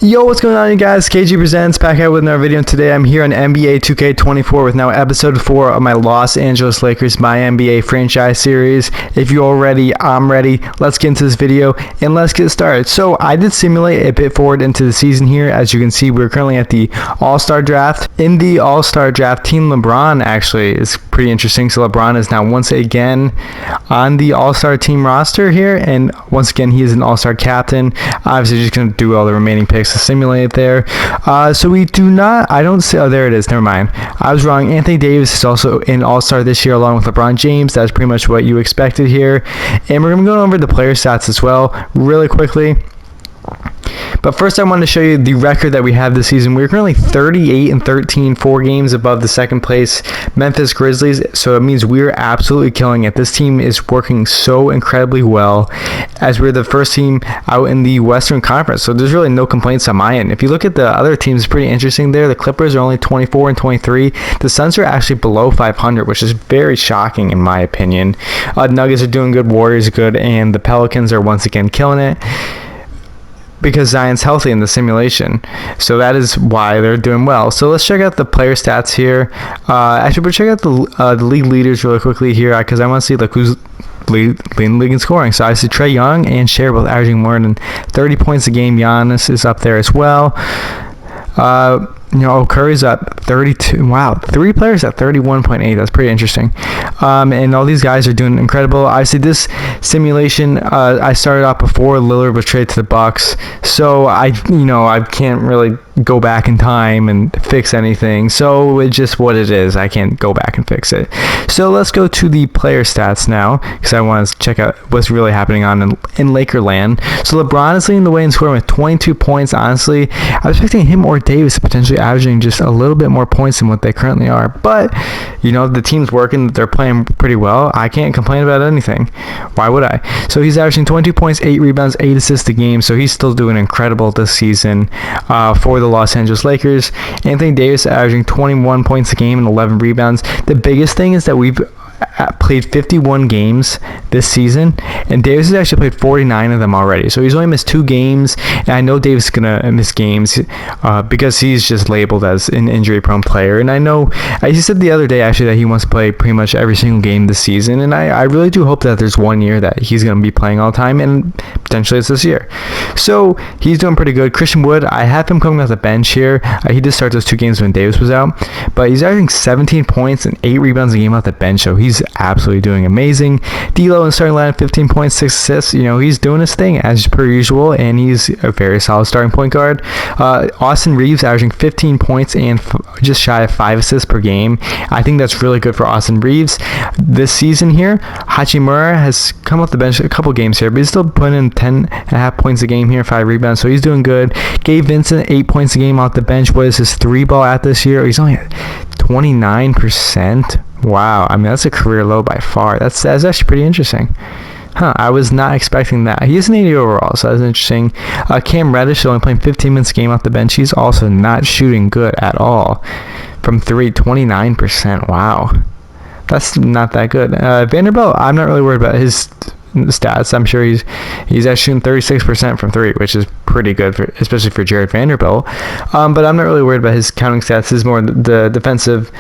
Yo, what's going on, you guys? KG Presents back out with another video. Today I'm here on NBA 2K24 with now episode 4 of my Los Angeles Lakers MyNBA franchise series. If you're all ready, I'm ready. Let's get into this video and let's get started. So I did simulate a bit forward into the season here. As you can see, we're currently at the All-Star draft. In the All-Star draft, Team LeBron actually is pretty interesting. So LeBron is now once again on the All-Star team roster here, and once again he is an All-Star captain. Obviously just going to do all the remaining picks to simulate it there. So we do not, I don't see, oh there it is, never mind. I was wrong. Anthony Davis is also an All-Star this year along with LeBron James. That's pretty much what you expected here. And we're going to go over the player stats as well really quickly. But first I wanted to show you the record that we have this season. We're currently 38-13, 4 games above the second place Memphis Grizzlies. So it means we're absolutely killing it. This team is working so incredibly well, as we're the first team out in the Western Conference. So there's really no complaints on my end. If you look at the other teams, it's pretty interesting there. The Clippers are only 24-23. The Suns are actually below 500, which is very shocking in my opinion. Nuggets are doing good, Warriors are good, and the Pelicans are once again killing it, because Zion's healthy in the simulation. So that is why they're doing well. So let's check out the player stats here. Actually, we'll check out the league leaders really quickly here, because I want to see like who's leading the league in scoring. So I see Trae Young and Cher both averaging more than 30 points a game. Giannis is up there as well. Curry's at 32. Wow, 3 players at 31.8. That's pretty interesting. And all these guys are doing incredible. Obviously, this simulation, I started off before Lillard was traded to the Bucks, so I can't really go back in time and fix anything. So it's just what it is. I can't go back and fix it. So let's go to the player stats now, because I want to check out what's really happening on in Lakerland. So LeBron is leading the way in scoring with 22 points. Honestly, I was expecting him or Davis to potentially averaging just a little bit more points than what they currently are. But, the team's working. They're playing pretty well. I can't complain about anything. Why would I? So he's averaging 22 points, 8 rebounds, 8 assists a game. So he's still doing incredible this season for the Los Angeles Lakers. Anthony Davis averaging 21 points a game and 11 rebounds. The biggest thing is that we've played 51 games this season, and Davis has actually played 49 of them already. So he's only missed 2 games, and I know Davis is gonna miss games because he's just labeled as an injury-prone player. And I know he said the other day actually that he wants to play pretty much every single game this season, and I really do hope that there's one year that he's gonna be playing all the time, and potentially it's this year. So he's doing pretty good. Christian Wood, I have him coming off the bench here. He did start those 2 games when Davis was out, but he's averaging 17 points and 8 rebounds a game off the bench, so he's absolutely doing amazing. D'Lo in starting line, 15 points, 6 assists. He's doing his thing as per usual, and he's a very solid starting point guard. Austin Reaves averaging 15 points and just shy of 5 assists per game. I think that's really good for Austin Reaves this season here. Hachimura has come off the bench a couple games here, but he's still putting in 10.5 points a game here, 5 rebounds, so he's doing good. Gabe Vincent, 8 points a game off the bench. What is his 3-ball at this year? He's only at 29%. Wow, I mean, that's a career low by far. That's actually pretty interesting. I was not expecting that. He is an 80 overall, so that's interesting. Cam Reddish only playing 15 minutes a game off the bench. He's also not shooting good at all. From 3, 29%. Wow. That's not that good. Vanderbilt, I'm not really worried about his stats. I'm sure he's actually shooting 36% from 3, which is pretty good, especially for Jared Vanderbilt. But I'm not really worried about his counting stats. This is more the defensive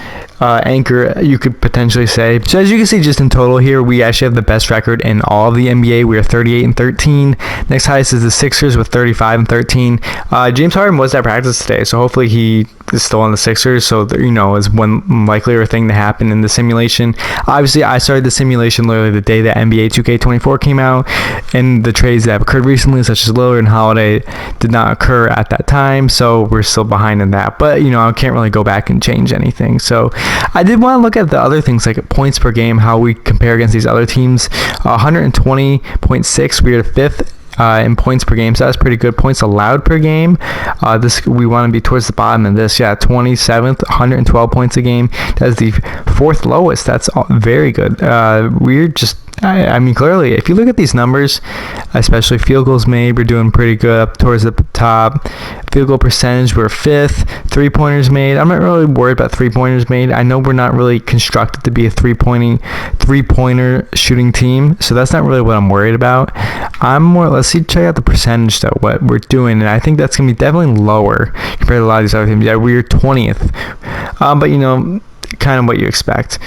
anchor, you could potentially say. So as you can see, just in total here, we actually have the best record in all of the NBA. We are 38-13. Next highest is the Sixers with 35-13. James Harden was at practice today, so hopefully he is still on the Sixers. So is one likelier thing to happen in the simulation. Obviously, I started the simulation literally the day that NBA 2K24 came out, and the trades that have occurred recently, such as Lillard and Holiday, did not occur at that time. So we're still behind in that. But I can't really go back and change anything. So I did want to look at the other things like points per game, how we compare against these other teams. 120.6, we are 5th in points per game, so that's pretty good. Points allowed per game, this we want to be towards the bottom of this. 27th, 112 points a game. That's the 4th lowest. That's very good. We're just I mean, clearly, if you look at these numbers, especially field goals made, we're doing pretty good up towards the top. Field goal percentage, we're 5th. Three-pointers made, I'm not really worried about three-pointers made. I know we're not really constructed to be a three-pointer shooting team, so that's not really what I'm worried about. Let's check out the percentage, though, what we're doing, and I think that's going to be definitely lower compared to a lot of these other teams. Yeah, we're 20th. But, you know, kind of what you expect.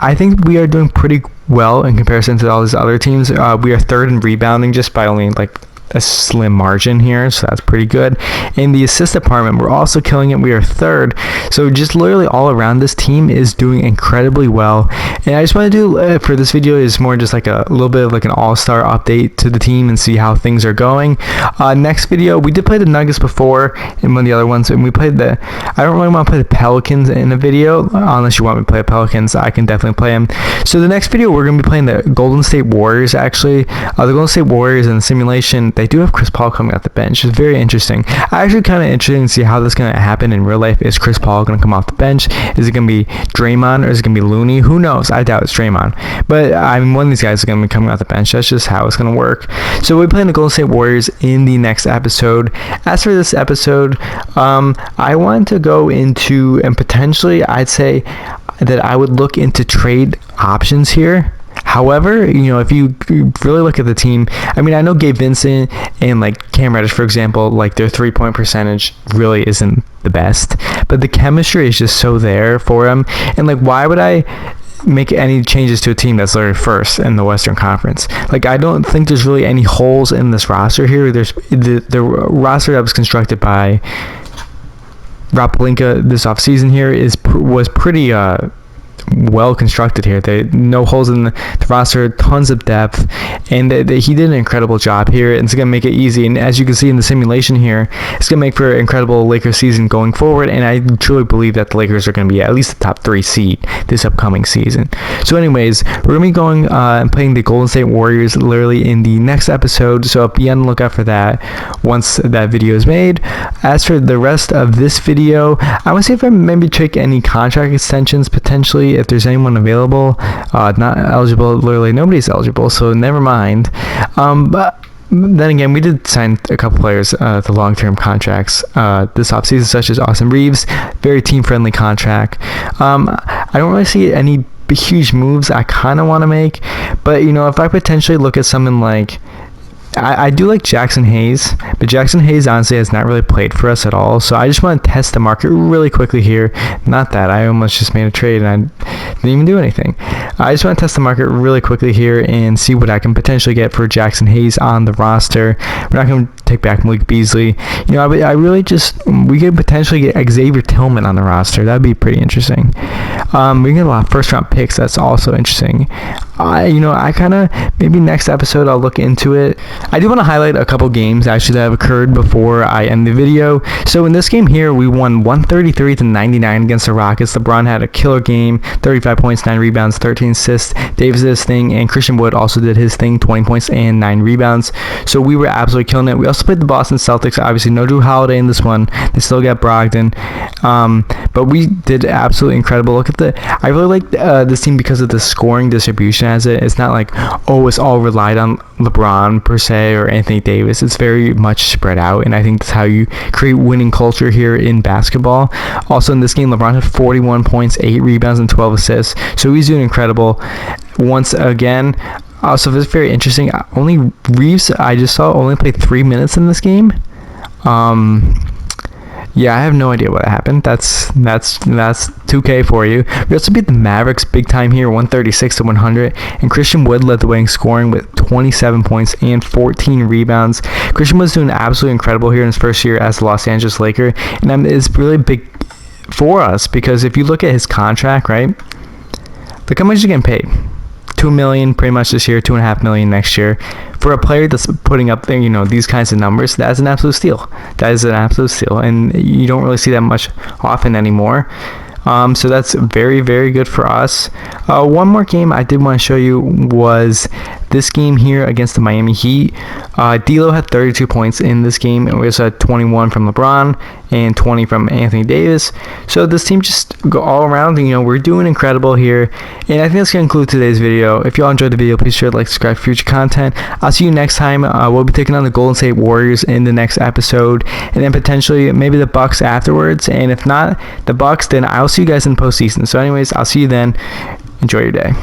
I think we are doing pretty well in comparison to all these other teams. We are 3rd in rebounding just by only like a slim margin here, so that's pretty good. In the assist department, we're also killing it. We are 3rd, so just literally all around, this team is doing incredibly well. And I just want to do for this video is more just like a little bit of like an all-star update to the team and see how things are going. Next video, we did play the Nuggets before in one of the other ones, and we played I don't really want to play the Pelicans in a video unless you want me to play the Pelicans. I can definitely play them. So the next video, we're going to be playing the Golden State Warriors. Actually, the Golden State Warriors in the simulation, they do have Chris Paul coming off the bench. It's very interesting. Actually kind of interesting to see how this is going to happen in real life. Is Chris Paul going to come off the bench? Is it going to be Draymond or is it going to be Looney? Who knows? I doubt it's Draymond. But I mean, one of these guys is going to be coming off the bench. That's just how it's going to work. So we're playing the Golden State Warriors in the next episode. As for this episode, I want to go into, and potentially I'd say that I would look into trade options here. However, you know, if you really look at the team, I mean, I know Gabe Vincent and like Cam Reddish, for example, like their 3-point percentage really isn't the best, but the chemistry is just so there for them. And like, why would I make any changes to a team that's literally 1st in the Western Conference? Like, I don't think there's really any holes in this roster here. There's the roster that was constructed by Rob Pelinka this offseason here was pretty well constructed here. No holes in the roster, tons of depth, and he did an incredible job here, and it's going to make it easy. And as you can see in the simulation here, it's going to make for an incredible Lakers season going forward, and I truly believe that the Lakers are going to be at least the top 3 seed this upcoming season. So anyways, we're going to be going and playing the Golden State Warriors literally in the next episode, so be on the lookout for that once that video is made. As for the rest of this video, I want to see if I maybe check any contract extensions potentially, if there's anyone available. Not eligible, literally nobody's eligible, so never mind. But then again, we did sign a couple players to long-term contracts this offseason, such as Austin Reaves, very team-friendly contract. I don't really see any huge moves I kind of want to make, but you know, if I potentially look at something like, I do like Jackson Hayes, but Jackson Hayes honestly has not really played for us at all, so I just want to test the market really quickly here. Not that I almost just made a trade and I didn't even do anything. I just want to test the market really quickly here and see what I can potentially get for Jackson Hayes on the roster. We're not going to take back Malik Beasley. You know, I really we could potentially get Xavier Tillman on the roster. That'd be pretty interesting. We can get a lot of first-round picks. That's also interesting. I kind of, maybe next episode I'll look into it. I do want to highlight a couple games actually that have occurred before I end the video. So in this game here, we won 133-99 against the Rockets. LeBron had a killer game, 35 points, 9 rebounds, 13 assists. Davis did his thing, and Christian Wood also did his thing, 20 points and 9 rebounds. So we were absolutely killing it. We also played the Boston Celtics. Obviously, no Drew Holiday in this one. They still got Brogdon. But we did absolutely incredible. Look at I really like this team because of the scoring distribution as it. It's not like, oh, it's all relied on LeBron per se or Anthony Davis. It's very much spread out, and I think that's how you create winning culture here in basketball. Also in this game, LeBron had 41 points, 8 rebounds, and 12 assists. So he's doing incredible once again. Also, it's very interesting. Only Reaves, I just saw, only played 3 minutes in this game. Yeah, I have no idea what happened. That's 2K for you. We also beat the Mavericks big time here, 136-100, and Christian Wood led the way in scoring with 27 points and 14 rebounds. Christian Wood's doing absolutely incredible here in his first year as a Los Angeles Laker, and it's really big for us because if you look at his contract, right? Look how much he's getting paid. $2 million pretty much this year, $2.5 million next year. For a player that's putting up, these kinds of numbers, that's an absolute steal. That is an absolute steal, and you don't really see that much often anymore. So that's very, very good for us. One more game I did want to show you was this game here against the Miami Heat. D'Lo had 32 points in this game. It was 21 from LeBron and 20 from Anthony Davis. So this team just go all around. We're doing incredible here. And I think that's going to conclude today's video. If y'all enjoyed the video, please share, like, subscribe for future content. I'll see you next time. We'll be taking on the Golden State Warriors in the next episode, and then potentially maybe the Bucks afterwards. And if not the Bucks, then I'll see you guys in the postseason. So anyways, I'll see you then. Enjoy your day.